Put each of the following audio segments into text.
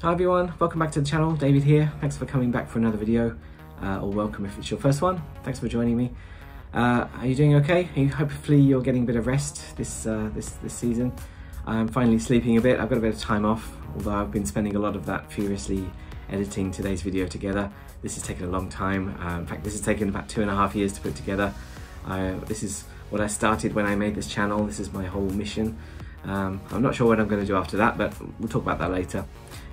Hi everyone, welcome back to the channel. David here. Thanks for coming back for another video, or welcome if it's your first one. Thanks for joining me. Are you doing okay? Hopefully you're getting a bit of rest this season. I'm finally sleeping a bit. I've got a bit of time off, although I've been spending a lot of that furiously editing today's video together. This has taken a long time. In fact, this has taken about 2.5 years to put together. This is what I started when I made this channel. This is my whole mission. I'm not sure what I'm going to do after that, but we'll talk about that later.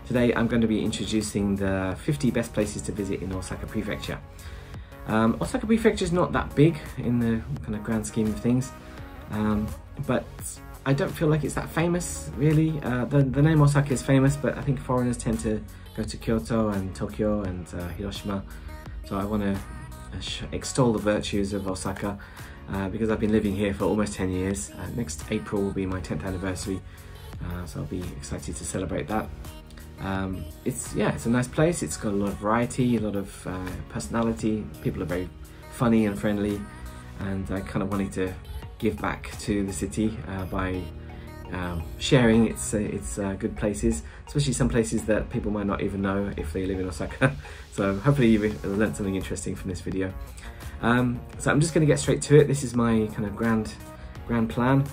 Today I'm going to be introducing the 50 best places to visit in Osaka Prefecture. Osaka Prefecture is not that big in the kind of grand scheme of things, but I don't feel like it's that famous really. The name Osaka is famous, but I think foreigners tend to go to Kyoto and Tokyo and Hiroshima, so I want to extol the virtues of Osaka because I've been living here for almost 10 years. Next April will be my 10th anniversary, so I'll be excited to celebrate that. It's a nice place. It's got a lot of variety, a lot of personality. People are very funny and friendly, and I kind of wanted to give back to the city by sharing its good places, especially some places that people might not even know if they live in Osaka. So hopefully you've learned something interesting from this video. So I'm just going to get straight to it. This is my kind of grand plan.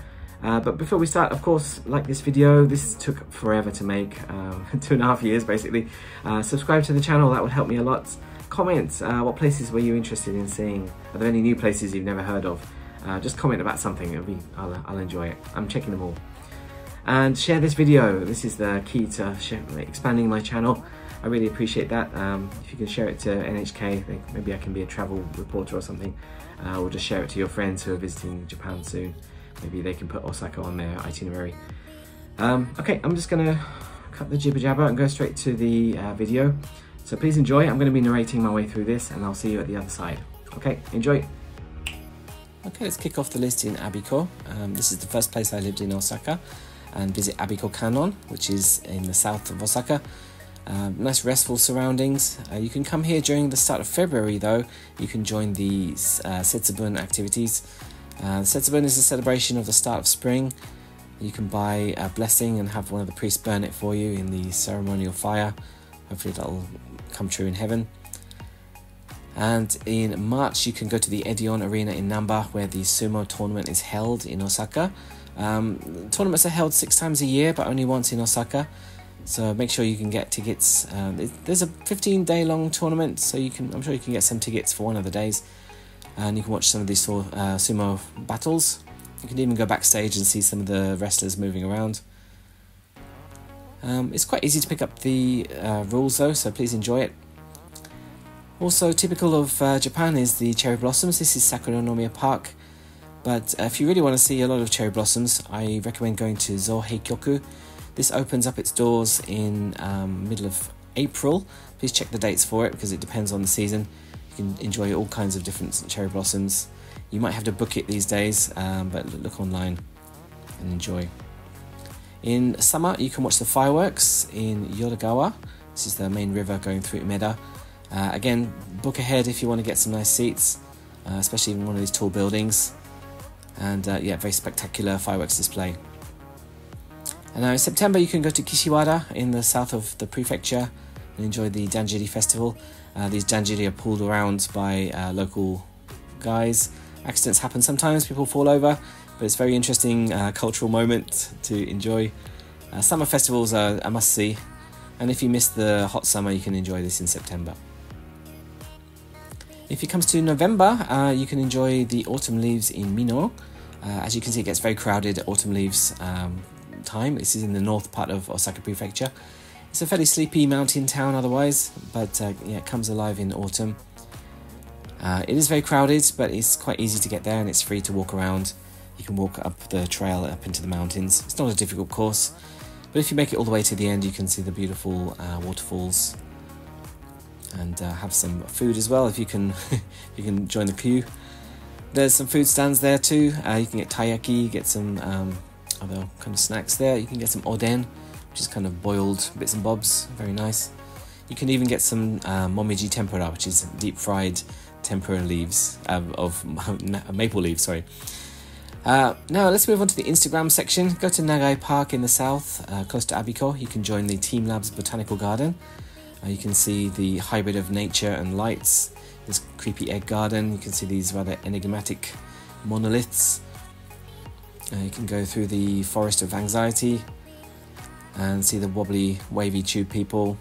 But before we start, of course, like this video. This took forever to make, 2.5 years basically. Subscribe to the channel, that would help me a lot. Comment, what places were you interested in seeing? Are there any new places you've never heard of? Just comment about something, I'll enjoy it. I'm checking them all. And share this video. This is the key to expanding my channel. I really appreciate that. If you can share it to NHK, maybe I can be a travel reporter or something. Or just share it to your friends who are visiting Japan soon. Maybe they can put Osaka on their itinerary. Okay, I'm just gonna cut the jibber jabber and go straight to the video. So please enjoy. I'm gonna be narrating my way through this, and I'll see you at the other side. Okay, enjoy. Okay, let's kick off the list in Abiko. This is the first place I lived in Osaka, and visit Abiko Kannon, which is in the south of Osaka. Nice restful surroundings. You can come here during the start of February though. You can join the Setsubun activities. Setsubun is a celebration of the start of spring. You can buy a blessing and have one of the priests burn it for you in the ceremonial fire. Hopefully that'll come true in heaven. And in March you can go to the Edion arena in Namba, where the Sumo tournament is held in Osaka. Tournaments are held 6 times a year, but only once in Osaka. So make sure you can get tickets. There's a 15-day long tournament, so I'm sure you can get some tickets for one of the days. And you can watch some of these sumo battles. You can even go backstage and see some of the wrestlers moving around. It's quite easy to pick up the rules though, so please enjoy it. Also typical of Japan is the cherry blossoms. This is Sakura Park. But if you really want to see a lot of cherry blossoms, I recommend going to Zoheikyoku. This opens up its doors in middle of April. Please check the dates for it because it depends on the season. You can enjoy all kinds of different cherry blossoms. You might have to book it these days, but look online and enjoy. In summer, you can watch the fireworks in Yodogawa. This is the main river going through Umeda. Again, book ahead if you want to get some nice seats, especially in one of these tall buildings. And yeah, very spectacular fireworks display. And now in September, you can go to Kishiwada in the south of the prefecture and enjoy the Danjiri festival. These Danjiri are pulled around by local guys. Accidents happen sometimes, people fall over, but it's a very interesting cultural moment to enjoy. Summer festivals are a must-see, and if you miss the hot summer, you can enjoy this in September. If it comes to November, you can enjoy the autumn leaves in Mino. As you can see, it gets very crowded at autumn leaves time. This is in the north part of Osaka Prefecture. It's a fairly sleepy mountain town otherwise, but yeah, it comes alive in autumn. It is very crowded, but it's quite easy to get there and it's free to walk around. You can walk up the trail up into the mountains. It's not a difficult course, but if you make it all the way to the end, you can see the beautiful waterfalls and have some food as well if you can. You can join the queue. There's some food stands there too. You can get taiyaki, get some other kind of snacks there. You can get some oden, which is kind of boiled bits and bobs, very nice. You can even get some momiji tempura, which is deep fried tempura leaves of maple leaves, sorry. Now let's move on to the Instagram section. Go to Nagai Park in the south, close to Abiko. You can join the Team Labs Botanical Garden. You can see the hybrid of nature and lights. This creepy egg garden. You can see these rather enigmatic monoliths. You can go through the forest of anxiety and see the wobbly, wavy tube people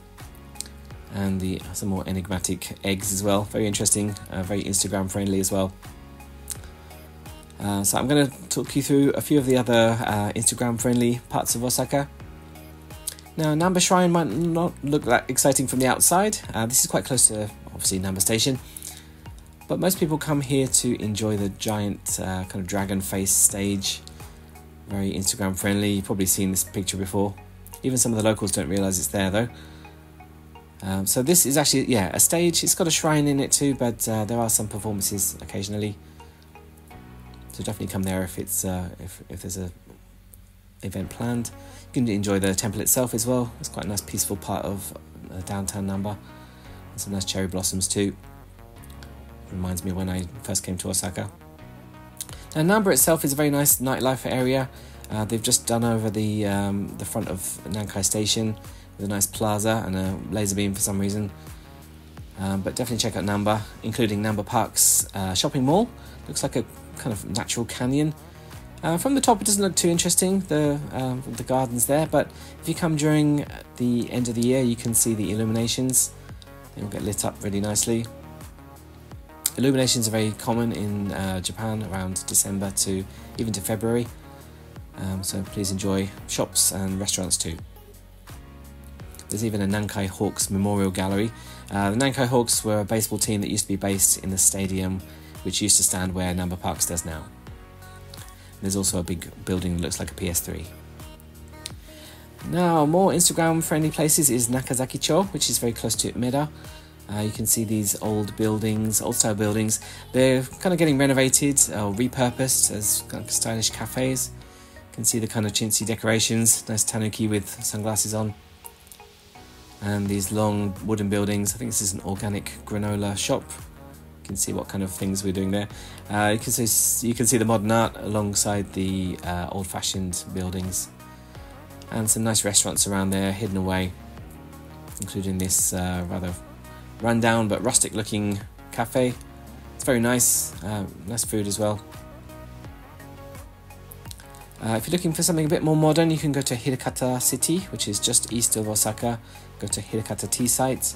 and some more enigmatic eggs as well. Very interesting, very Instagram friendly as well. So I'm going to talk you through a few of the other Instagram friendly parts of Osaka. Now, Namba Shrine might not look that exciting from the outside. This is quite close to, obviously, Namba Station. But most people come here to enjoy the giant kind of dragon face stage. Very Instagram friendly. You've probably seen this picture before. Even some of the locals don't realise it's there though. So this is actually, a stage. It's got a shrine in it too, but there are some performances occasionally. So definitely come there if it's if there's a event planned. You can enjoy the temple itself as well. It's quite a nice peaceful part of downtown Namba. And some nice cherry blossoms too. Reminds me of when I first came to Osaka. Now Namba itself is a very nice nightlife area. They've just done over the front of Nankai Station with a nice plaza and a laser beam for some reason. But definitely check out Namba, including Namba Park's shopping mall. Looks like a kind of natural canyon. From the top it doesn't look too interesting, the gardens there, but if you come during the end of the year you can see the illuminations. They will get lit up really nicely. Illuminations are very common in Japan around December to even to February, so please enjoy shops and restaurants too. There's even a Nankai Hawks Memorial Gallery. The Nankai Hawks were a baseball team that used to be based in the stadium which used to stand where Namba Parks does now. There's also a big building that looks like a PS3. Now, more Instagram friendly places is Nakazaki-cho, which is very close to Umeda. You can see these old buildings, old style buildings. They're kind of getting renovated or repurposed as kind of stylish cafes. You can see the kind of chintzy decorations, nice tanuki with sunglasses on. And these long wooden buildings. I think this is an organic granola shop. You can see what kind of things we're doing there. You can see the modern art alongside the old-fashioned buildings. And some nice restaurants around there, hidden away, including this rather run-down but rustic-looking cafe. It's very nice, nice food as well. If you're looking for something a bit more modern, you can go to Hidakata City, which is just east of Osaka. Go to Hidakata Tea Site.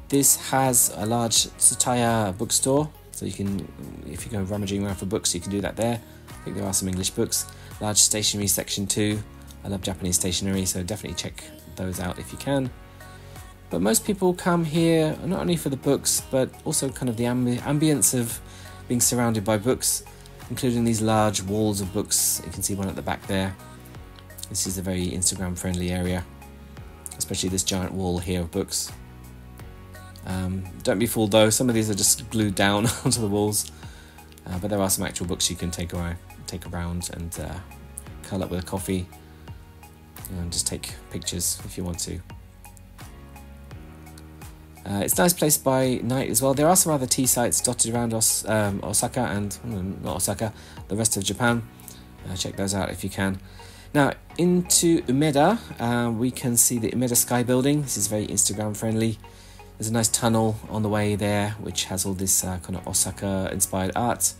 This has a large Tsutaya bookstore, so you can, if you go rummaging around for books, you can do that there. I think there are some English books. Large stationery section too. I love Japanese stationery, so definitely check those out if you can. But most people come here not only for the books, but also kind of the ambience of being surrounded by books, including these large walls of books. You can see one at the back there. This is a very Instagram friendly area, especially this giant wall here of books. Don't be fooled though, some of these are just glued down onto the walls, but there are some actual books you can take around and curl up with a coffee and just take pictures if you want to. It's a nice place by night as well. There are some other tea sites dotted around Osaka and, not Osaka, the rest of Japan. Check those out if you can. Now, into Umeda, we can see the Umeda Sky Building. This is very Instagram friendly. There's a nice tunnel on the way there, which has all this kind of Osaka-inspired art.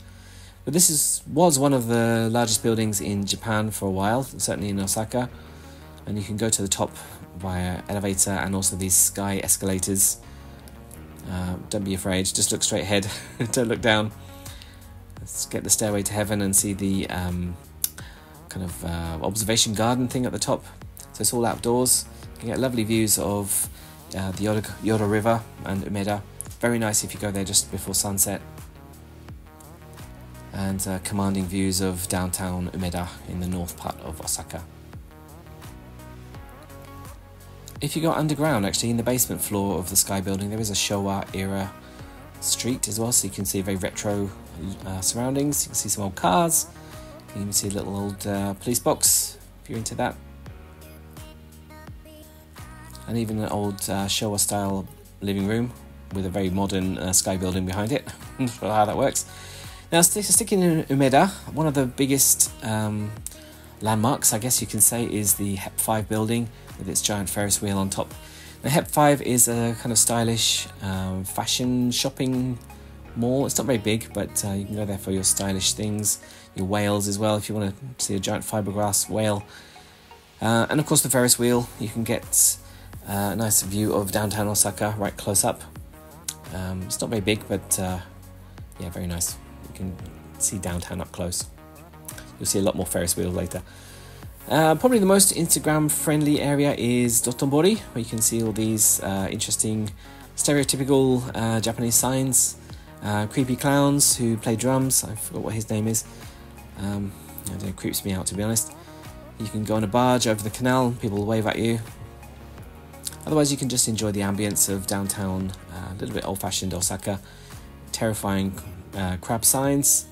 But this was one of the largest buildings in Japan for a while, certainly in Osaka. And you can go to the top via elevator and also these sky escalators. Don't be afraid, just look straight ahead, don't look down. Let's get the stairway to heaven and see the kind of observation garden thing at the top. So it's all outdoors. You can get lovely views of the Yodo River and Umeda. Very nice if you go there just before sunset. And commanding views of downtown Umeda in the north part of Osaka. If you go underground, actually, in the basement floor of the Sky Building, there is a Showa era street as well, so you can see very retro surroundings. You can see some old cars. You can even see a little old police box, if you're into that. And even an old Showa style living room with a very modern Sky Building behind it. I'm not sure how that works. Now, sticking in Umeda, one of the biggest landmarks, I guess you can say, is the HEP 5 building with its giant Ferris wheel on top. The HEP 5 is a kind of stylish fashion shopping mall. It's not very big, but you can go there for your stylish things, your whales as well, if you want to see a giant fiberglass whale. And of course the Ferris wheel, you can get a nice view of downtown Osaka right close up. It's not very big, but yeah, very nice. You can see downtown up close. You'll see a lot more Ferris wheels later. Probably the most Instagram friendly area is Dotonbori, where you can see all these interesting stereotypical Japanese signs. Creepy clowns who play drums. I forgot what his name is. It creeps me out, to be honest. You can go on a barge over the canal and people will wave at you. Otherwise you can just enjoy the ambience of downtown, a little bit old-fashioned Osaka. Terrifying crab signs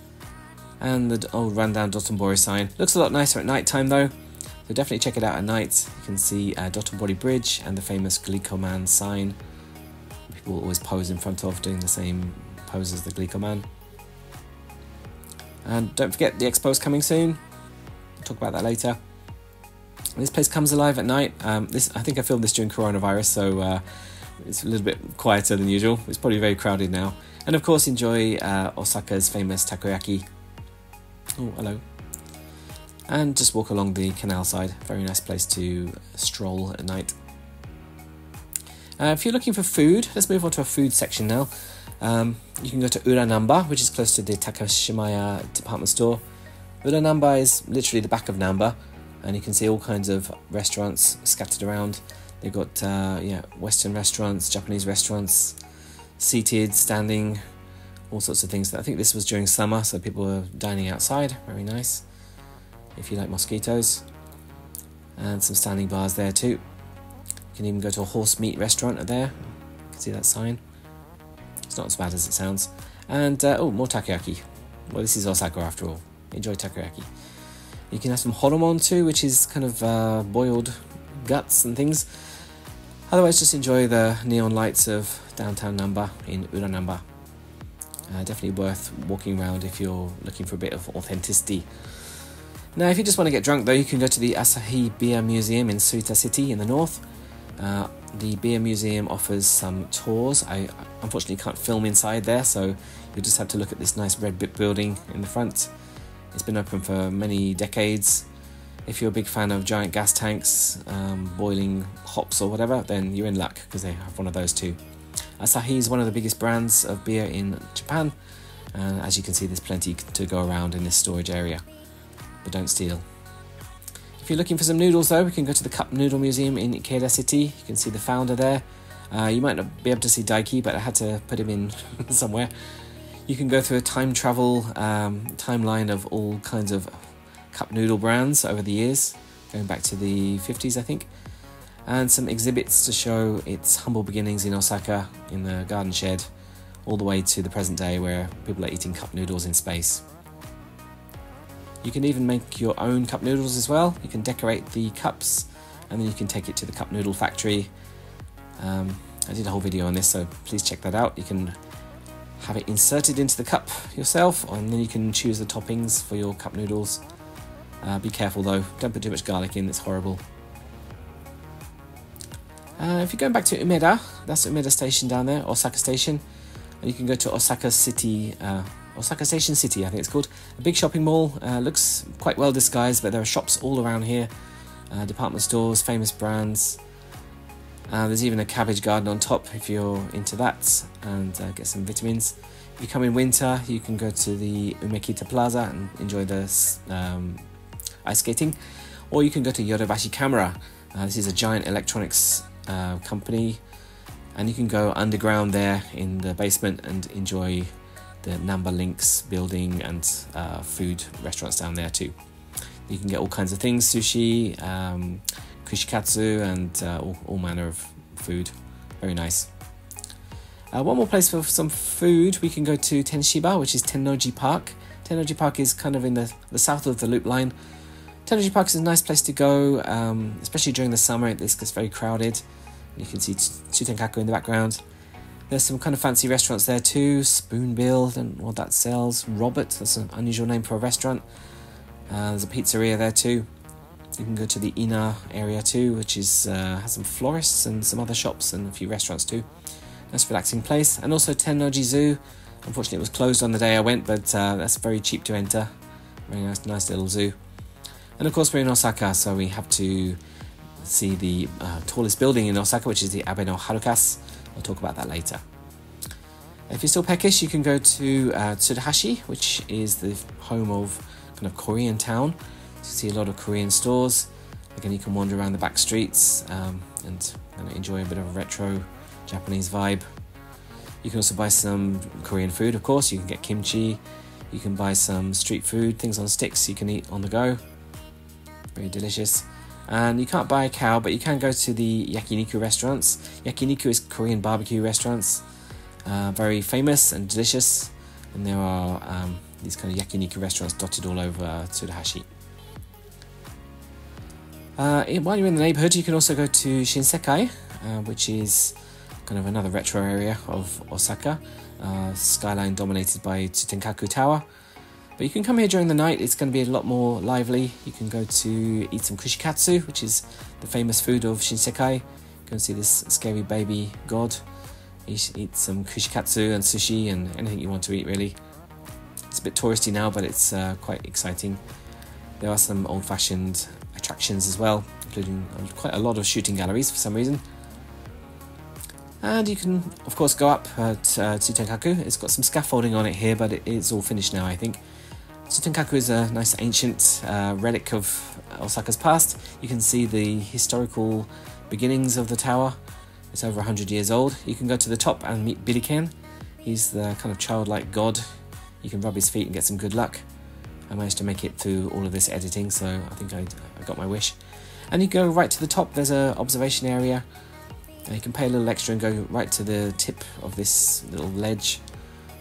and the old rundown Dotonbori sign. Looks a lot nicer at night time though, so definitely check it out at night. You can see Dotonbori Bridge and the famous Glico Man sign. People always pose in front of, doing the same pose as the Glico Man. And don't forget the expo's coming soon. We'll talk about that later. This place comes alive at night. I think I filmed this during coronavirus, so it's a little bit quieter than usual. It's probably very crowded now. And of course enjoy Osaka's famous takoyaki. Oh, hello. And just walk along the canal side. Very nice place to stroll at night. If you're looking for food, let's move on to a food section now. You can go to Ura Namba, which is close to the Takashimaya department store. Ura Namba is literally the back of Namba, and you can see all kinds of restaurants scattered around. They've got Western restaurants, Japanese restaurants, seated, standing, all sorts of things. I think this was during summer, so people were dining outside. Very nice, if you like mosquitoes. And some standing bars there too. You can even go to a horse meat restaurant there. You can see that sign. It's not as bad as it sounds. And more takoyaki. Well, this is Osaka after all. Enjoy takoyaki. You can have some horomon too, which is kind of boiled guts and things. Otherwise, just enjoy the neon lights of downtown Namba in Ura Namba. Definitely worth walking around if you're looking for a bit of authenticity. Now, if you just want to get drunk though, you can go to the Asahi Beer Museum in Suita City in the north. The beer museum offers some tours. I unfortunately can't film inside there, so you'll just have to look at this nice red brick building in the front. It's been open for many decades. If you're a big fan of giant gas tanks, boiling hops or whatever, then you're in luck because they have one of those too. Asahi is one of the biggest brands of beer in Japan, and as you can see, there's plenty to go around in this storage area, but don't steal. If you're looking for some noodles though, we can go to the Cup Noodle Museum in Ikeda City. You can see the founder there. You might not be able to see Daiki, but I had to put him in somewhere. You can go through a time travel timeline of all kinds of cup noodle brands over the years, going back to the 50s I think, and some exhibits to show its humble beginnings in Osaka in the garden shed, all the way to the present day where people are eating cup noodles in space. You can even make your own cup noodles as well. You can decorate the cups and then you can take it to the cup noodle factory. I did a whole video on this, so please check that out. You can have it inserted into the cup yourself, and then you can choose the toppings for your cup noodles. Be careful though, don't put too much garlic in, it's horrible. If you're going back to Umeda, that's Umeda Station down there, Osaka Station, and you can go to Osaka City, Osaka Station City I think it's called. A big shopping mall, looks quite well disguised, but there are shops all around here, department stores, famous brands. There's even a cabbage garden on top if you're into that, and get some vitamins. If you come in winter, you can go to the Umekita Plaza and enjoy the ice skating, or you can go to Yodobashi Camera. This is a giant electronics company, and you can go underground there in the basement and enjoy the Namba Links building and food restaurants down there too. You can get all kinds of things, sushi, kushikatsu, and all manner of food. Very nice. One more place for some food, we can go to Tenshiba, which is Tennoji Park. Tennoji Park is kind of in the south of the loop line. Tennoji Park is a nice place to go, especially during the summer. This gets very crowded. You can see Tsutenkaku in the background. There's some kind of fancy restaurants there too. Spoonbill, don't know what that sells. Robert, that's an unusual name for a restaurant. There's a pizzeria there too. You can go to the Ina area too, which is has some florists and some other shops and a few restaurants too. Nice relaxing place. And also Tennoji Zoo. Unfortunately it was closed on the day I went, but that's very cheap to enter. Very nice little zoo. And of course we're in Osaka, so we have to see the tallest building in Osaka, which is the Abe no Harukas. I'll talk about that later. If you're still peckish, you can go to Tsuruhashi, which is the home of kind of Korean town. You see a lot of Korean stores. Again, you can wander around the back streets and enjoy a bit of a retro Japanese vibe. You can also buy some Korean food, of course. You can get kimchi. You can buy some street food, things on sticks you can eat on the go. Very delicious. And you can't buy a cow, but you can go to the yakiniku restaurants. Yakiniku is Korean barbecue restaurants. Very famous and delicious. And there are these kind of yakiniku restaurants dotted all over Tsuruhashi. While you're in the neighbourhood, you can also go to Shinsekai, which is kind of another retro area of Osaka. Skyline dominated by Tsutenkaku Tower. But you can come here during the night, it's going to be a lot more lively. You can go to eat some kushikatsu, which is the famous food of Shinsekai. Go and see this scary baby god. Eat some kushikatsu and sushi and anything you want to eat, really. It's a bit touristy now, but it's quite exciting. There are some old-fashioned attractions as well, including quite a lot of shooting galleries for some reason. And you can, of course, go up at Tsutenkaku. It's got some scaffolding on it here, but it's all finished now, I think. Tsutenkaku is a nice ancient relic of Osaka's past. You can see the historical beginnings of the tower. It's over 100 years old. You can go to the top and meet Biriken. He's the kind of childlike god. You can rub his feet and get some good luck. I managed to make it through all of this editing, so I think I got my wish. And you go right to the top, there's an observation area. And you can pay a little extra and go right to the tip of this little ledge.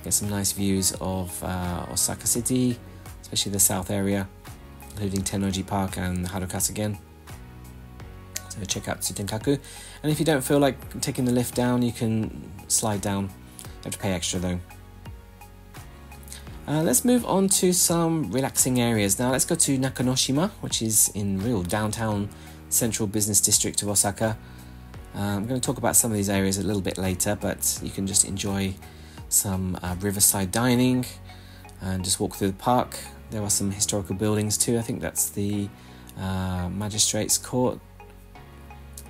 Get some nice views of Osaka City, especially the south area, including Tennoji Park and Harukas again. So check out Tsutenkaku. And if you don't feel like taking the lift down, you can slide down. You have to pay extra though. Let's move on to some relaxing areas. Now let's go to Nakanoshima, which is in real downtown central business district of Osaka. I'm going to talk about some of these areas a little bit later, but you can just enjoy some riverside dining and just walk through the park. There are some historical buildings too. I think that's the Magistrates Court.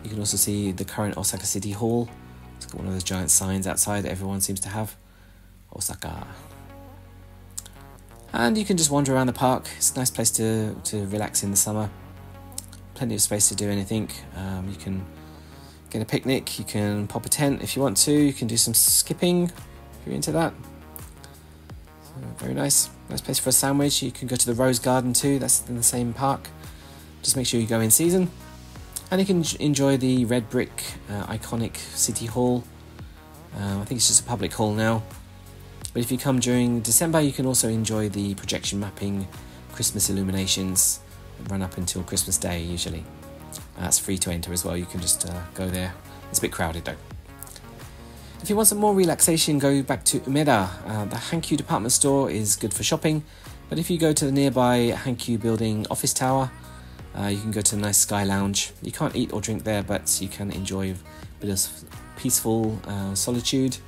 You can also see the current Osaka City Hall. It's got one of those giant signs outside that everyone seems to have. Osaka. And you can just wander around the park. It's a nice place to relax in the summer. Plenty of space to do anything. You can get a picnic, you can pop a tent if you want to, you can do some skipping if you're into that. So, very nice place for a sandwich. You can go to the Rose Garden too, that's in the same park. Just make sure you go in season. And you can enjoy the red brick iconic City Hall. I think it's just a public hall now. But if you come during December, you can also enjoy the projection mapping Christmas illuminations that run up until Christmas Day usually. It's free to enter as well, you can just go there. It's a bit crowded though. If you want some more relaxation, go back to Umeda. The Hankyu department store is good for shopping, but if you go to the nearby Hankyu building office tower, you can go to a nice sky lounge. You can't eat or drink there, but you can enjoy a bit of peaceful solitude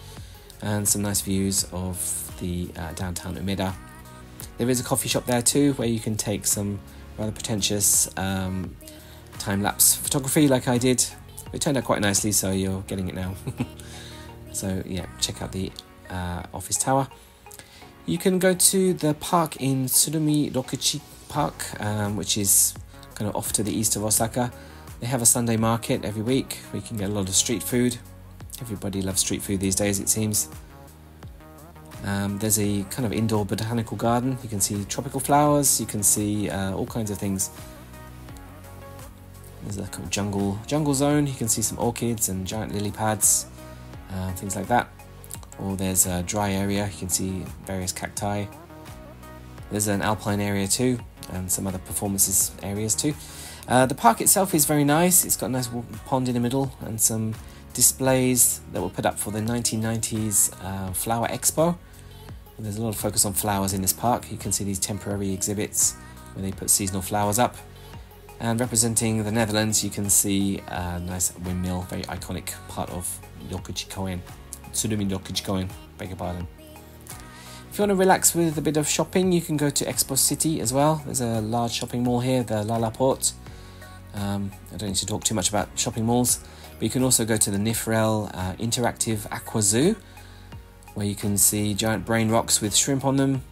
and some nice views of the downtown Umeda. There is a coffee shop there too, where you can take some rather pretentious time-lapse photography like I did. It turned out quite nicely, so you're getting it now. So yeah, check out the office tower. You can go to the park in Sumiyoshi Park, which is kind of off to the east of Osaka. They have a Sunday market every week where you can get a lot of street food. Everybody loves street food these days, it seems. There's a kind of indoor botanical garden. You can see tropical flowers, you can see all kinds of things. There's a kind of jungle zone. You can see some orchids and giant lily pads, things like that. Or there's a dry area. You can see various cacti. There's an alpine area too, and some other performances areas too. The park itself is very nice. It's got a nice pond in the middle and some displays that were put up for the 1990s Flower Expo. And there's a lot of focus on flowers in this park. You can see these temporary exhibits where they put seasonal flowers up. And representing the Netherlands, you can see a nice windmill, very iconic part of Ryokuchi Koen. Tsurumi Ryokuchi Koen, beg your pardon. If you want to relax with a bit of shopping, you can go to Expo City as well. There's a large shopping mall here, the Lala Port. I don't need to talk too much about shopping malls, but you can also go to the Nifrel Interactive Aqua Zoo, where you can see giant brain rocks with shrimp on them.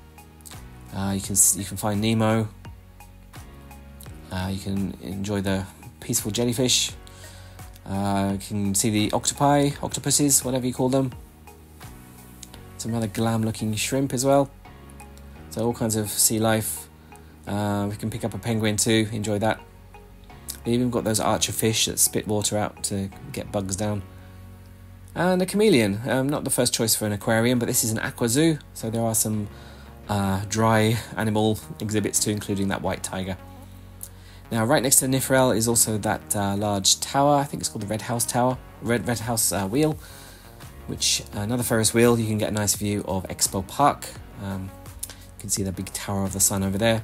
You can find Nemo. You can enjoy the peaceful jellyfish. You can see the octopuses, whatever you call them. Some rather glam-looking shrimp as well. So all kinds of sea life. We can pick up a penguin too, enjoy that. They even got those archer fish that spit water out to get bugs down. And a chameleon, not the first choice for an aquarium, but this is an aqua zoo, so there are some dry animal exhibits too, including that white tiger. Now, right next to the Nifrel is also that large tower. I think it's called the Red House Tower, Red House Wheel, which another Ferris wheel. You can get a nice view of Expo Park. You can see the big Tower of the Sun over there.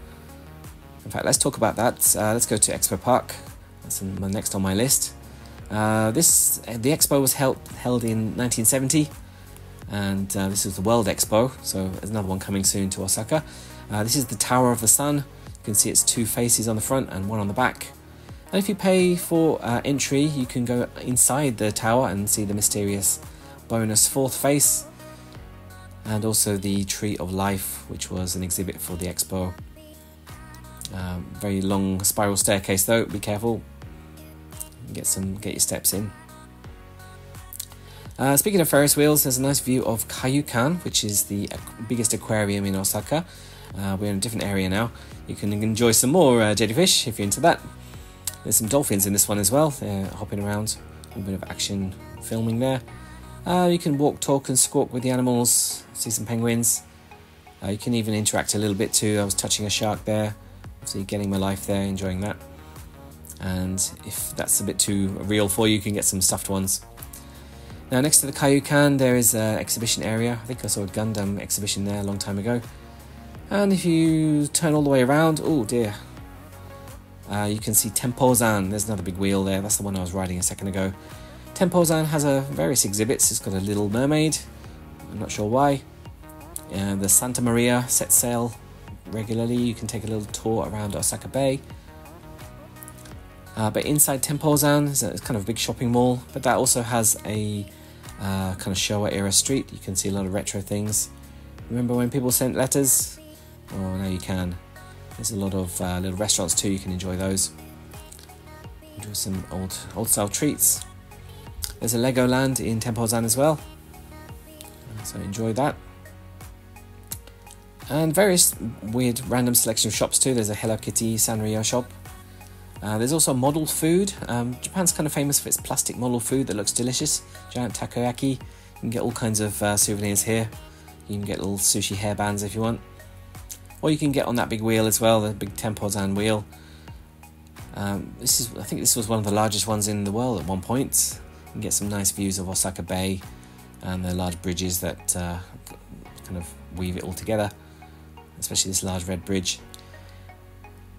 In fact, let's talk about that. Let's go to Expo Park. That's next on my list. The Expo was held in 1970, and this is the World Expo, so there's another one coming soon to Osaka. This is the Tower of the Sun. You can see its two faces on the front and one on the back. And if you pay for entry, you can go inside the tower and see the mysterious bonus fourth face, and also the Tree of Life, which was an exhibit for the Expo. Very long spiral staircase though, be careful. Get your steps in. Speaking of Ferris wheels, there's a nice view of Kaiyukan, which is the biggest aquarium in Osaka. We're in a different area now. You can enjoy some more jellyfish if you're into that. There's some dolphins in this one as well. They're hopping around. A bit of action filming there. You can walk, talk and squawk with the animals. See some penguins. You can even interact a little bit too. I was touching a shark there. So you're getting my life there, enjoying that. And if that's a bit too real for you, you can get some stuffed ones. Now next to the Kaiyukan there is an exhibition area. I think I saw a Gundam exhibition there a long time ago. And if you turn all the way around, oh dear, you can see Tempozan. There's another big wheel there. That's the one I was riding a second ago. Tempozan has various exhibits. It's got a little mermaid. I'm not sure why. The Santa Maria sets sail regularly. You can take a little tour around Osaka Bay. But inside Tempozan is a kind of big shopping mall, but that also has a kind of Showa era street. You can see a lot of retro things. Remember when people sent letters? Oh, now you can. There's a lot of little restaurants too. You can enjoy those. Enjoy some old style treats. There's a Legoland in Tempozan as well, so enjoy that. And various weird random selection of shops too. There's a Hello Kitty Sanrio shop. There's also model food. Japan's kind of famous for its plastic model food that looks delicious. Giant takoyaki. You can get all kinds of souvenirs here. You can get little sushi hairbands if you want. Or you can get on that big wheel as well, the big Tempozan wheel. I think this was one of the largest ones in the world at one point. You can get some nice views of Osaka Bay and the large bridges that kind of weave it all together. Especially this large red bridge.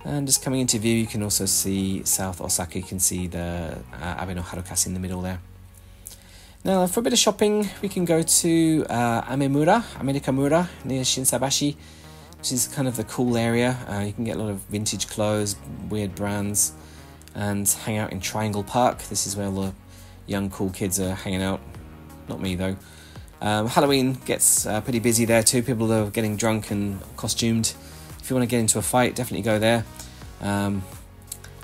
And just coming into view, you can also see South Osaka. You can see the Abe no Harukasi in the middle there. Now, for a bit of shopping, we can go to Amerikamura, near Shinsaibashi, which is kind of the cool area. You can get a lot of vintage clothes, weird brands, and hang out in Triangle Park. This is where all the young, cool kids are hanging out. Not me, though. Halloween gets pretty busy there, too. People are getting drunk and costumed. If you want to get into a fight, definitely go there.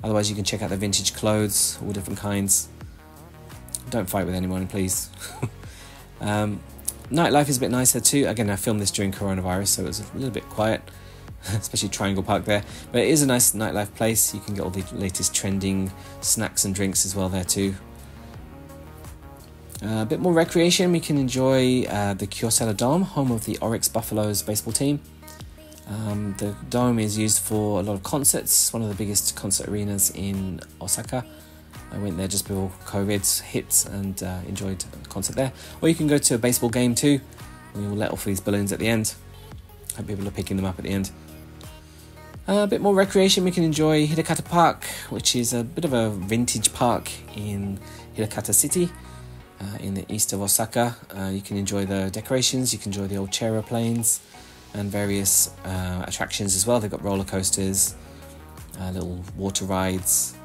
Otherwise, you can check out the vintage clothes, all different kinds. Don't fight with anyone, please. Nightlife is a bit nicer too. Again, I filmed this during coronavirus, so it was a little bit quiet, especially Triangle Park there. But it is a nice nightlife place. You can get all the latest trending snacks and drinks as well there too. A bit more recreation. We can enjoy the Kyocera Dome, home of the Oryx Buffaloes baseball team. The dome is used for a lot of concerts. One of the biggest concert arenas in Osaka. I went there just before COVID hit and enjoyed the concert there. Or you can go to a baseball game too. We will let off these balloons at the end. Hope people are picking them up at the end. A bit more recreation, we can enjoy Hida Park, which is a bit of a vintage park in Hida City, in the east of Osaka. You can enjoy the decorations, you can enjoy the old chair airplanes and various attractions as well. They've got roller coasters, little water rides,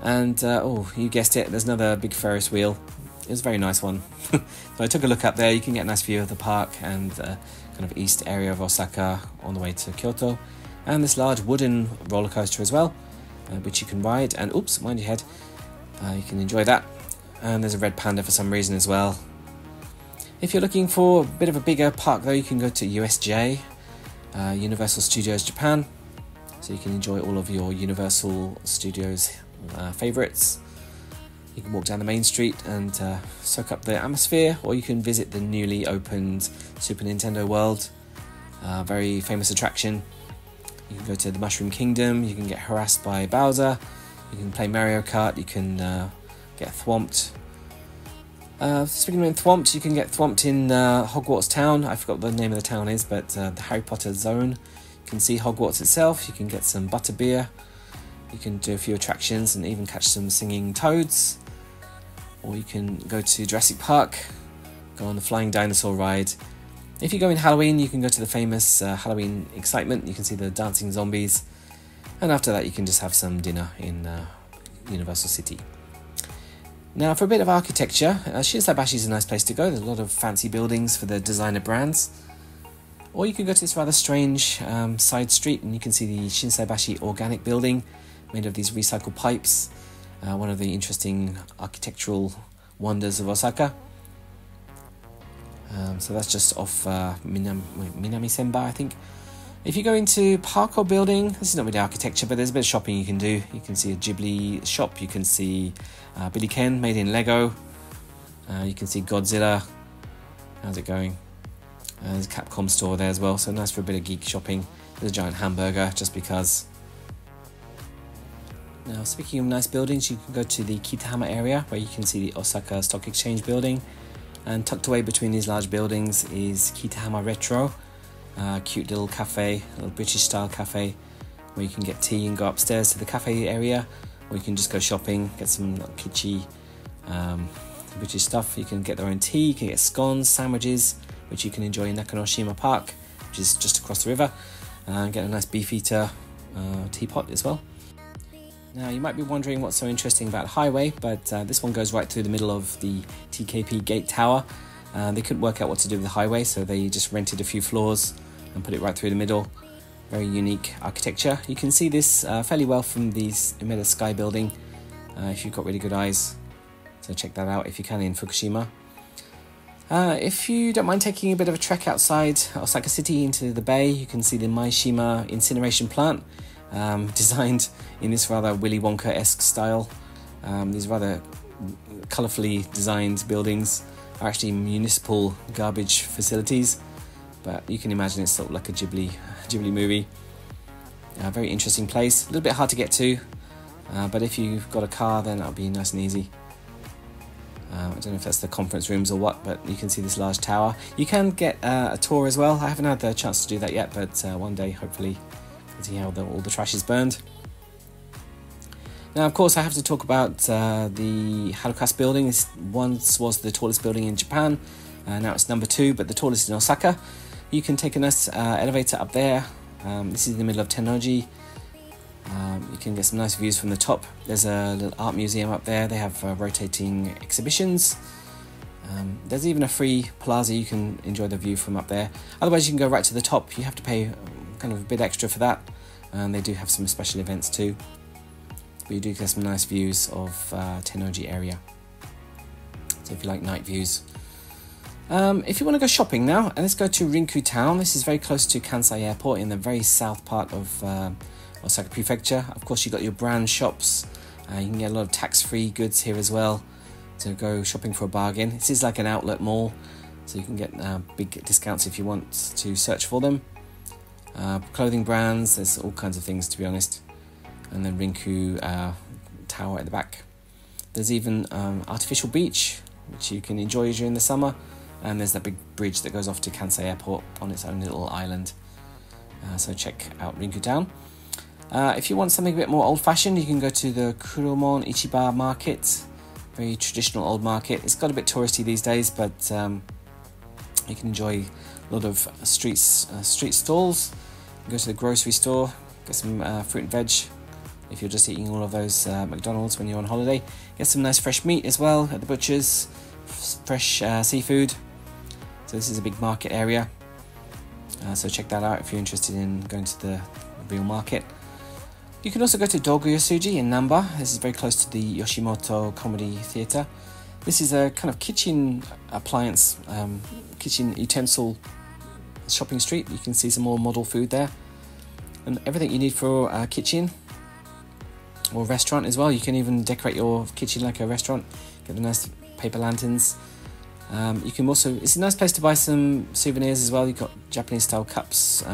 and oh, you guessed it, there's another big Ferris wheel. It was a very nice one. So I took a look up there. You can get a nice view of the park and kind of east area of Osaka on the way to Kyoto. And this large wooden roller coaster as well, which you can ride. And oops, mind your head. You can enjoy that. And there's a red panda for some reason as well. If you're looking for a bit of a bigger park though, you can go to USJ, Universal Studios Japan. So you can enjoy all of your Universal Studios favourites. You can walk down the main street and soak up the atmosphere, or you can visit the newly opened Super Nintendo World, very famous attraction. You can go to the Mushroom Kingdom, you can get harassed by Bowser, you can play Mario Kart, you can get thwomped. Speaking of thwomped, you can get thwomped in Hogwarts Town. I forgot what the name of the town is, but the Harry Potter zone. You can see Hogwarts itself, you can get some butterbeer, you can do a few attractions and even catch some singing toads. Or you can go to Jurassic Park, go on the flying dinosaur ride. If you go in Halloween, you can go to the famous Halloween excitement. You can see the dancing zombies. And after that, you can just have some dinner in Universal City. Now, for a bit of architecture, Shisui Bashi is a nice place to go. There's a lot of fancy buildings for the designer brands. Or you can go to this rather strange side street and you can see the Shisui Bashi organic building made of these recycled pipes. One of the interesting architectural wonders of Osaka. So that's just off Minami Senbai, I think. If you go into Parko building, this is not really architecture, but there's a bit of shopping you can do. You can see a Ghibli shop, you can see Billy Ken made in Lego, you can see Godzilla. How's it going? There's a Capcom store there as well, so nice for a bit of geek shopping. There's a giant hamburger, just because. Now, speaking of nice buildings, you can go to the Kitahama area, where you can see the Osaka Stock Exchange building. And tucked away between these large buildings is Kitahama Retro, cute little cafe, a little British style cafe, where you can get tea and go upstairs to the cafe area, or you can just go shopping, get some kitschy British stuff. You can get their own tea, you can get scones, sandwiches, which you can enjoy in Nakanoshima Park, which is just across the river, and get a nice beefeater teapot as well. Now, you might be wondering what's so interesting about the highway, but this one goes right through the middle of the TKP Gate Tower. They couldn't work out what to do with the highway, so they just rented a few floors and put it right through the middle. Very unique architecture. You can see this fairly well from the Umeda Sky building, if you've got really good eyes. So check that out if you can in Fukushima. If you don't mind taking a bit of a trek outside Osaka City into the bay, you can see the Maishima incineration plant. Designed in this rather Willy Wonka-esque style. These rather colourfully designed buildings are actually municipal garbage facilities, but you can imagine it's sort of like a Ghibli movie. Very interesting place, a little bit hard to get to, but if you've got a car then that'll be nice and easy. I don't know if that's the conference rooms or what, but you can see this large tower. You can get a tour as well. I haven't had the chance to do that yet, but one day hopefully see how all the trash is burned. Now, of course, I have to talk about the Harukas building. This once was the tallest building in Japan. Now it's number 2, but the tallest in Osaka. You can take a nice elevator up there. This is in the middle of Tennoji. You can get some nice views from the top. There's a little art museum up there. They have rotating exhibitions. There's even a free plaza you can enjoy the view from up there. Otherwise, you can go right to the top. You have to pay kind of a bit extra for that, and they do have some special events too, but you do get some nice views of Tennoji area, so if you like night views. If you want to go shopping now, let's go to Rinku Town. This is very close to Kansai Airport in the very south part of Osaka Prefecture. Of course, you've got your brand shops. You can get a lot of tax-free goods here as well, to go shopping for a bargain. This is like an outlet mall, so you can get big discounts if you want to search for them. Clothing brands, there's all kinds of things, to be honest. And then Rinku Tower at the back. There's even artificial beach, which you can enjoy during the summer. And there's that big bridge that goes off to Kansai Airport on its own little island. So check out Rinku Town. If you want something a bit more old-fashioned, you can go to the Kuromon Ichiba market. Very traditional old market. It's got a bit touristy these days, but you can enjoy a lot of street stalls. Go to the grocery store, get some fruit and veg. If you're just eating all of those McDonald's when you're on holiday, get some nice fresh meat as well at the butchers, fresh seafood. So this is a big market area. So check that out if you're interested in going to the real market. You can also go to Dogoyosuji in Namba. This is very close to the Yoshimoto Comedy Theatre. This is a kind of kitchen appliance, kitchen utensil shopping street. You can see some more model food there. And everything you need for a kitchen or restaurant as well. You can even decorate your kitchen like a restaurant. Get the nice paper lanterns. You can also, it's a nice place to buy some souvenirs as well. You've got Japanese style cups,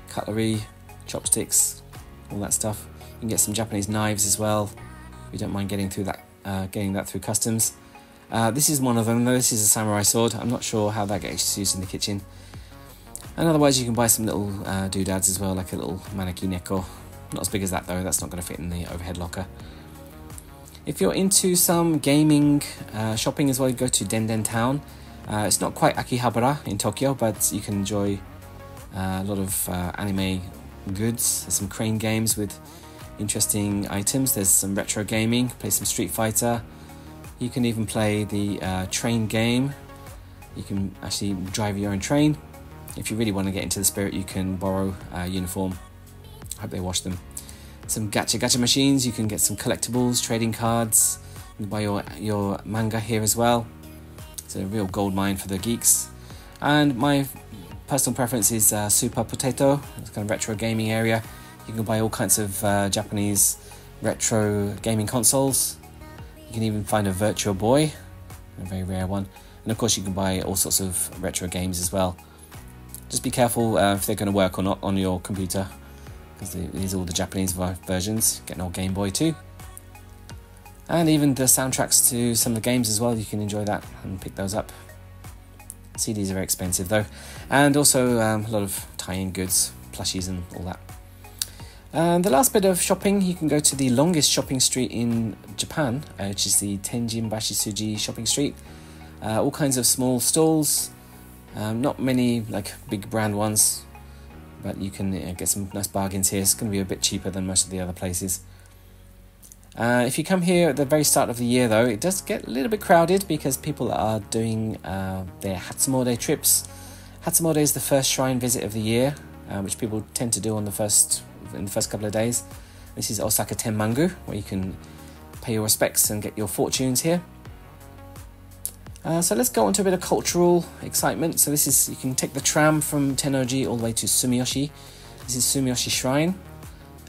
cutlery, chopsticks, all that stuff. You can get some Japanese knives as well. If you don't mind getting that through customs. This is one of them though. This is a samurai sword. I'm not sure how that gets used in the kitchen. And otherwise you can buy some little doodads as well, like a little maneki neko. Not as big as that though, that's not going to fit in the overhead locker. If you're into some gaming shopping as well, you go to Denden Town. It's not quite Akihabara in Tokyo, but you can enjoy a lot of anime goods. There's some crane games with interesting items. There's some retro gaming, play some Street Fighter. You can even play the train game. You can actually drive your own train. If you really want to get into the spirit, you can borrow a uniform. I hope they wash them. Some gacha machines. You can get some collectibles, trading cards. You can buy your manga here as well. It's a real gold mine for the geeks. And my personal preference is Super Potato. It's kind of retro gaming area. You can buy all kinds of Japanese retro gaming consoles. You can even find a Virtual Boy, a very rare one. And of course you can buy all sorts of retro games as well. Just be careful if they're going to work or not on your computer, because these are all the Japanese versions. Get an old Game Boy too. And even the soundtracks to some of the games as well, you can enjoy that and pick those up. CDs are very expensive though. And also a lot of tie-in goods, plushies and all that. And the last bit of shopping, you can go to the longest shopping street in Japan, which is the Tenjin Bashi Suji shopping street. All kinds of small stalls, not many like big brand ones, but you can get some nice bargains here. It's going to be a bit cheaper than most of the other places. If you come here at the very start of the year though, it does get a little bit crowded because people are doing their Hatsumode trips. Hatsumode is the first shrine visit of the year, which people tend to do in the first couple of days. This is Osaka Tenmangu, where you can pay your respects and get your fortunes here. So let's go on to a bit of cultural excitement. So this is, you can take the tram from Tennoji all the way to Sumiyoshi. This is Sumiyoshi Shrine.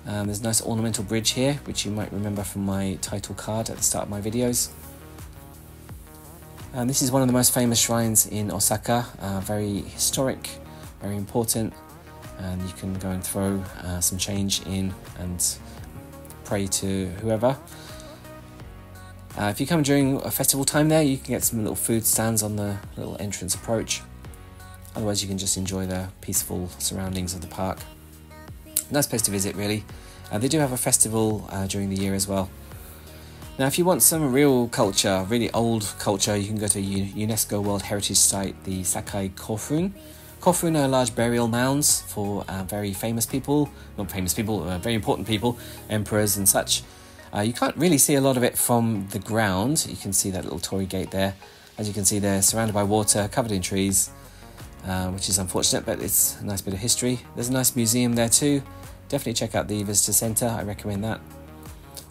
There's a nice ornamental bridge here, which you might remember from my title card at the start of my videos. And this is one of the most famous shrines in Osaka, very historic, very important, and you can go and throw some change in and pray to whoever. If you come during a festival time there, you can get some little food stands on the little entrance approach. Otherwise you can just enjoy the peaceful surroundings of the park. Nice place to visit really. They do have a festival during the year as well. Now if you want some real culture, really old culture, you can go to a UNESCO World Heritage Site, the Sakai Kofun. Kofun are large burial mounds for very famous people, not famous people, very important people, emperors and such. You can't really see a lot of it from the ground. You can see that little torii gate there. As you can see, they're surrounded by water, covered in trees, which is unfortunate, but it's a nice bit of history. There's a nice museum there too. Definitely check out the visitor centre, I recommend that.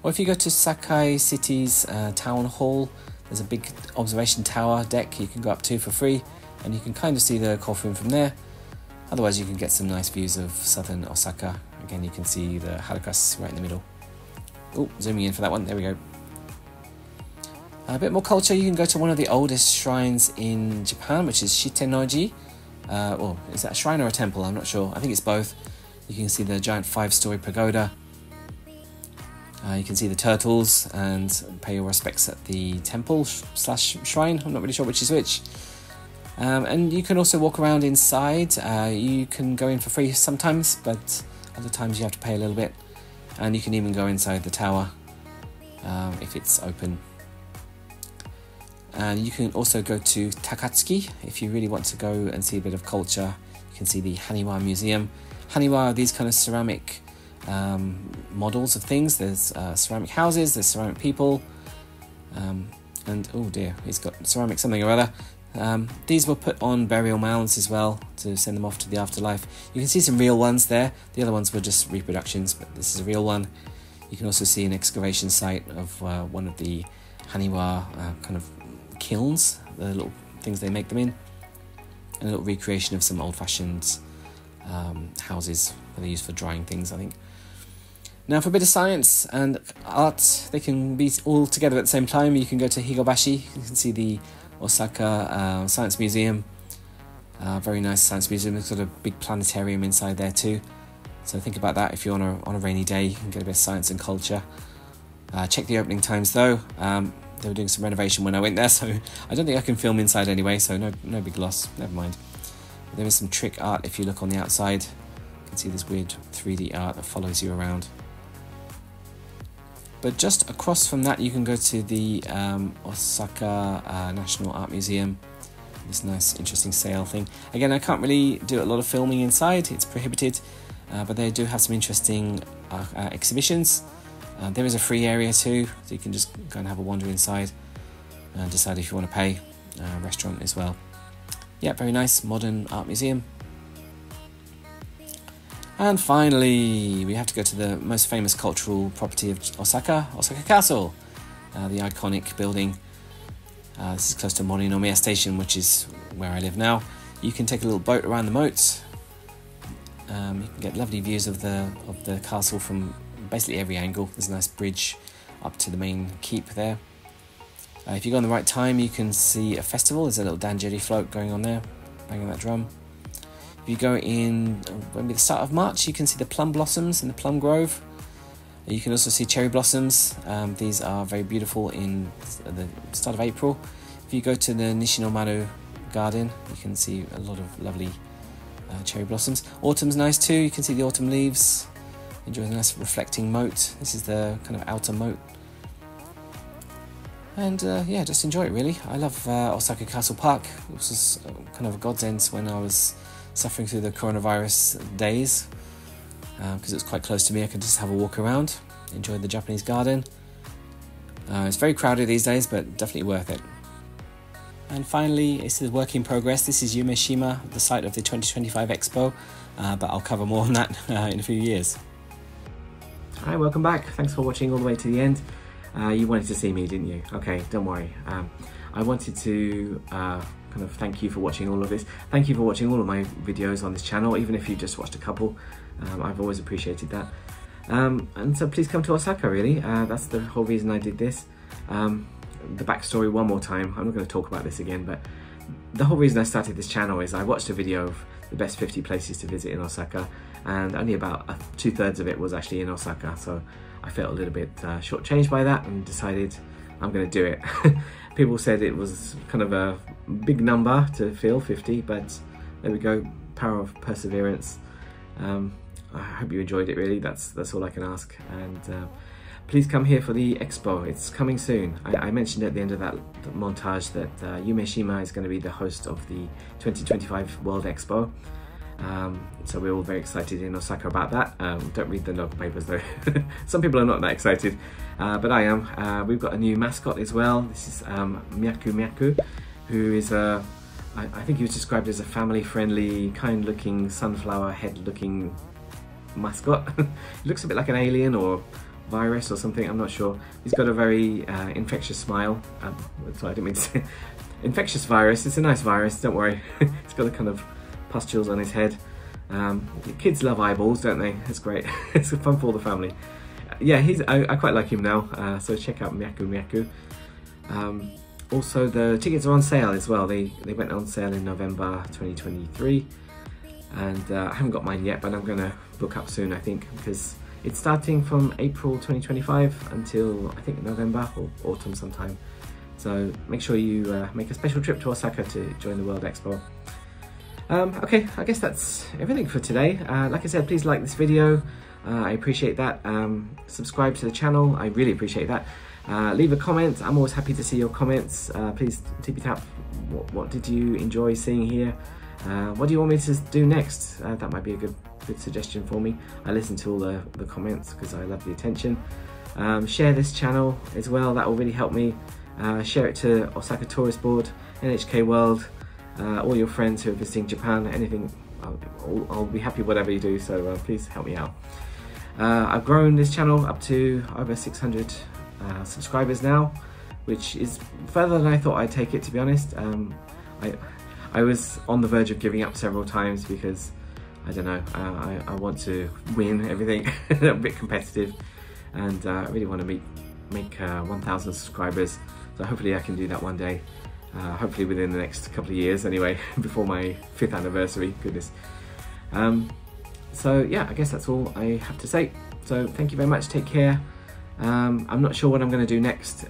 Or if you go to Sakai City's town hall, there's a big observation tower deck you can go up to for free, and you can kind of see the Kofun from there. Otherwise you can get some nice views of southern Osaka. Again, you can see the Harukas right in the middle. Oh, zooming in for that one, there we go. A bit more culture, you can go to one of the oldest shrines in Japan, which is Shitennoji. Or is that a shrine or a temple? I'm not sure. I think it's both. You can see the giant 5-story pagoda. You can see the turtles and pay your respects at the temple slash shrine. I'm not really sure which is which. And you can also walk around inside. You can go in for free sometimes, but other times you have to pay a little bit. And you can even go inside the tower if it's open. And you can also go to Takatsuki if you really want to go and see a bit of culture. You can see the Haniwa Museum. Haniwa are these kind of ceramic models of things. There's ceramic houses, there's ceramic people, and oh dear, he's got ceramic something or other. These were put on burial mounds as well to send them off to the afterlife. You can see some real ones there. The other ones were just reproductions, but this is a real one. You can also see an excavation site of one of the Haniwa kind of kilns, the little things they make them in, and a little recreation of some old-fashioned houses that they use for drying things, I think. Now, for a bit of science and art, they can be all together at the same time. You can go to Higabashi. You can see the Osaka Science Museum. Very nice science museum. It's got a big planetarium inside there too. So think about that if you're on a rainy day. You can get a bit of science and culture. Check the opening times though. They were doing some renovation when I went there, so I don't think I can film inside anyway, so no big loss, never mind. But there is some trick art if you look on the outside. You can see this weird 3D art that follows you around. But just across from that, you can go to the Osaka National Art Museum. This nice, interesting sail thing. Again, I can't really do a lot of filming inside, it's prohibited, but they do have some interesting exhibitions. There is a free area too, so you can just go and have a wander inside and decide if you want to pay. Restaurant as well. Yeah, very nice, modern art museum. And finally, we have to go to the most famous cultural property of Osaka, Osaka Castle, the iconic building. This is close to Morinomiya Station, which is where I live now. You can take a little boat around the moat. You can get lovely views of the castle from basically every angle. There's a nice bridge up to the main keep there. If you go on the right time, you can see a festival. There's a little Danjiri float going on there, banging that drum. If you go in maybe the start of March, you can see the plum blossoms in the plum grove. You can also see cherry blossoms. These are very beautiful in the start of April. If you go to the Nishinomaru garden, you can see a lot of lovely cherry blossoms. Autumn's nice too. You can see the autumn leaves. Enjoy the nice reflecting moat. This is the kind of outer moat. And yeah, just enjoy it really. I love Osaka Castle Park. This was kind of a godsend when I was suffering through the coronavirus days, because it was quite close to me. I could just have a walk around, enjoy the Japanese garden. It's very crowded these days, but definitely worth it. And finally, this is work in progress. This is Umeshima, the site of the 2025 Expo, but I'll cover more on that in a few years. Hi, welcome back. Thanks for watching all the way to the end. You wanted to see me, didn't you? Okay, don't worry. I wanted to kind of thank you for watching all of this. Thank you for watching all of my videos on this channel, even if you just watched a couple. I've always appreciated that. And so please come to Osaka, really. That's the whole reason I did this. The backstory one more time. I'm not going to talk about this again, but the whole reason I started this channel is I watched a video of the best 50 places to visit in Osaka, and only about 2/3 of it was actually in Osaka, so I felt a little bit shortchanged by that and decided I'm going to do it. People said it was kind of a big number to fill, 50, but there we go, power of perseverance. I hope you enjoyed it really, that's all I can ask. And please come here for the expo, it's coming soon. I mentioned at the end of that montage that Umeshima is going to be the host of the 2025 World Expo. So we're all very excited in Osaka about that. Don't read the local papers though. Some people are not that excited, but I am. We've got a new mascot as well. This is Myaku Myaku, who is I think he was described as a family-friendly, kind-looking, sunflower head-looking mascot. He looks a bit like an alien or virus or something, I'm not sure. He's got a very infectious smile. Sorry, I didn't mean to say infectious virus. It's a nice virus, don't worry. It's got a kind of pustules on his head. Kids love eyeballs, don't they? It's great. It's fun for all the family. Yeah, I quite like him now, so check out Myaku Myaku. Also, the tickets are on sale as well. They went on sale in November 2023, and I haven't got mine yet, but I'm going to book up soon, I think, because It's starting from April 2025 until I think November or autumn sometime. So make sure you make a special trip to Osaka to join the World Expo. Okay, I guess that's everything for today. Like I said, please like this video. I appreciate that. Subscribe to the channel. I really appreciate that. Leave a comment. I'm always happy to see your comments. Please tip it up. What did you enjoy seeing here? What do you want me to do next? That might be a good suggestion for me. I listen to all the comments because I love the attention. Share this channel as well. That will really help me. Share it to Osaka Tourist Board, NHK World, all your friends who are visiting Japan. Anything, I'll be happy whatever you do. So please help me out. I've grown this channel up to over 600 subscribers now, which is further than I thought I'd take it, to be honest. I was on the verge of giving up several times because I don't know, I want to win everything, a bit competitive, and I really want to make 1,000 subscribers. So hopefully I can do that one day, hopefully within the next couple of years anyway, before my 5th anniversary, goodness. So yeah, I guess that's all I have to say. So thank you very much, take care. I'm not sure what I'm going to do next.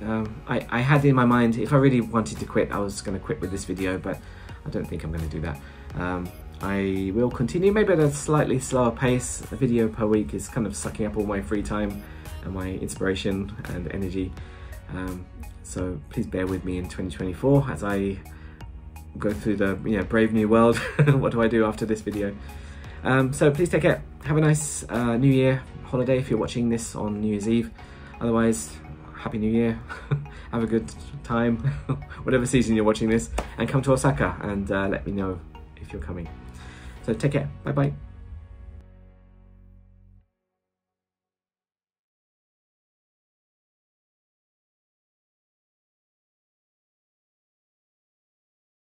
I had in my mind, if I really wanted to quit, I was going to quit with this video, but I don't think I'm going to do that. I will continue, maybe at a slightly slower pace. A video per week is kind of sucking up all my free time and my inspiration and energy. So please bear with me in 2024 as I go through the brave new world. What do I do after this video? So please take care. Have a nice New Year holiday if you're watching this on New Year's Eve. Otherwise, Happy New Year. Have a good time, whatever season you're watching this, and come to Osaka and let me know if you're coming. So take care. Bye bye.